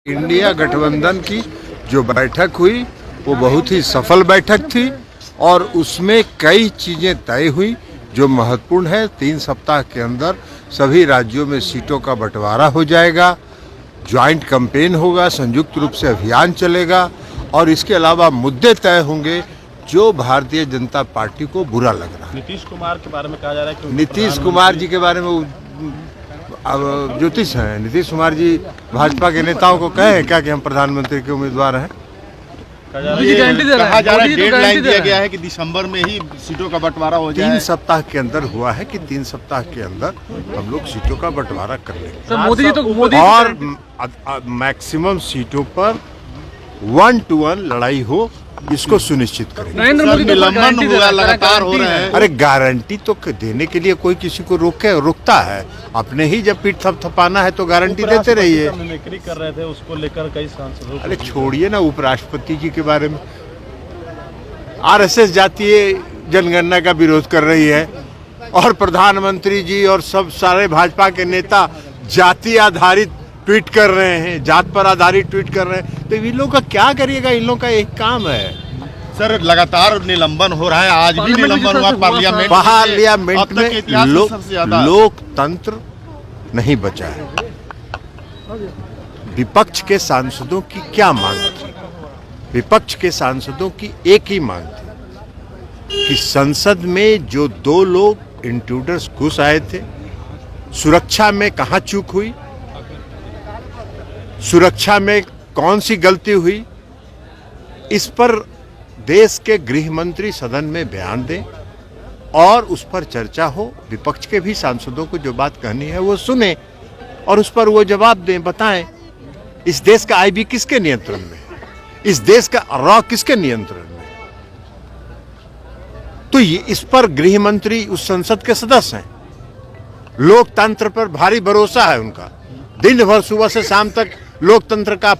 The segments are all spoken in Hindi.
इंडिया गठबंधन की जो बैठक हुई वो बहुत ही सफल बैठक थी और उसमें कई चीज़ें तय हुई जो महत्वपूर्ण है। 3 सप्ताह के अंदर सभी राज्यों में सीटों का बंटवारा हो जाएगा, ज्वाइंट कैंपेन होगा, संयुक्त रूप से अभियान चलेगा और इसके अलावा मुद्दे तय होंगे जो भारतीय जनता पार्टी को बुरा लग रहा है। नीतीश कुमार के बारे में कहा जा रहा है कि नीतीश कुमार जी के बारे में अब ज्योतिष हैं। नीतीश कुमार जी भाजपा के नेताओं को कहे क्या कि हम प्रधानमंत्री के उम्मीदवार हैं? कहा जा रहा है डेडलाइन दिया गया है कि दिसंबर में ही सीटों का बंटवारा हो जाए। 3 सप्ताह के अंदर हुआ है कि 3 सप्ताह के अंदर हम लोग सीटों का बंटवारा कर लेंगे और मैक्सिमम सीटों पर 1 to 1 लड़ाई हो, इसको सुनिश्चित करेंगे। निलंबन हुआ लगातार हो रहे हैं। अरे गारंटी तो देने के लिए कोई किसी को रुकता है? अपने ही जब पीठ थपथपाना है तो गारंटी देते रहिए। मिमिक्री कर रहे थे, उसको लेकर कई सांसदों। अरे छोड़िए ना उपराष्ट्रपति जी के बारे में। आरएसएस जातीय जनगणना का विरोध कर रही है और प्रधानमंत्री जी और सब सारे भाजपा के नेता जाति आधारित ट्वीट कर रहे हैं, जात पर आधारित ट्वीट कर रहे हैं। तो इन लोगों का क्या करिएगा? इन लोगों का एक काम है। सर लगातार निलंबन हो रहा है, आज भी निलंबन हुआ पार्लियामेंट में। लोकतंत्र नहीं बचा है। विपक्ष के सांसदों की क्या मांग थी? विपक्ष के सांसदों की एक ही मांग थी कि संसद में जो 2 लोग इंट्रूडर्स घुस आए थे, सुरक्षा में कहां चूक हुई, सुरक्षा में कौन सी गलती हुई, इस पर देश के गृह मंत्री सदन में बयान दें और उस पर चर्चा हो। विपक्ष के भी सांसदों को जो बात कहनी है वो सुने और उस पर वो जवाब दें, बताएं। इस देश का आईबी किसके नियंत्रण में है? इस देश का रॉ किसके नियंत्रण में है? तो ये इस पर गृह मंत्री उस संसद के सदस्य हैं। लोकतंत्र पर भारी भरोसा है उनका। दिन भर सुबह से शाम तक लोकतंत्र का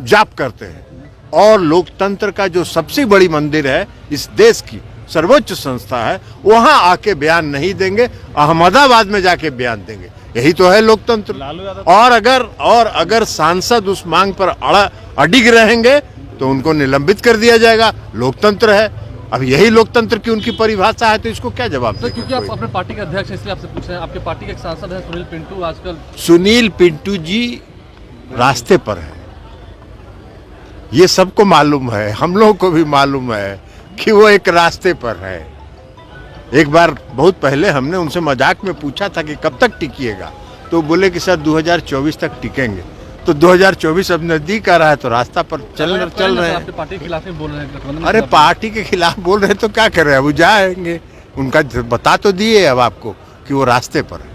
जाप करते हैं और लोकतंत्र का जो सबसे बड़ी मंदिर है, इस देश की सर्वोच्च संस्था है, वहां आके बयान नहीं देंगे, अहमदाबाद में जाके बयान देंगे। यही तो है लोकतंत्र। और अगर सांसद उस मांग पर अडिग रहेंगे तो उनको निलंबित कर दिया जाएगा। लोकतंत्र है। अब यही लोकतंत्र की उनकी परिभाषा है, तो इसको क्या जवाब दें? क्योंकि आप अपने पार्टी के अध्यक्ष, इसलिए आपसे पूछ रहे हैं। आपके पार्टी के एक सांसद हैं सुनील पिंटू, आजकल सुनील पिंटू जी रास्ते पर है, ये सबको मालूम है, हम लोगों को भी मालूम है कि वो एक रास्ते पर है। एक बार बहुत पहले हमने उनसे मजाक में पूछा था कि कब तक टिकिएगा, तो बोले कि सर 2024 तक टिकेंगे। तो 2024 अब नजदीक आ रहा है तो रास्ता पर चल रहे हैं। आपके पार्टी के खिलाफ ही बोल रहे हैं। अरे पार्टी के खिलाफ बोल रहे हैं तो क्या कर रहे हैं? वो जाएंगे, उनका बता तो दिए अब आपको कि वो रास्ते पर है।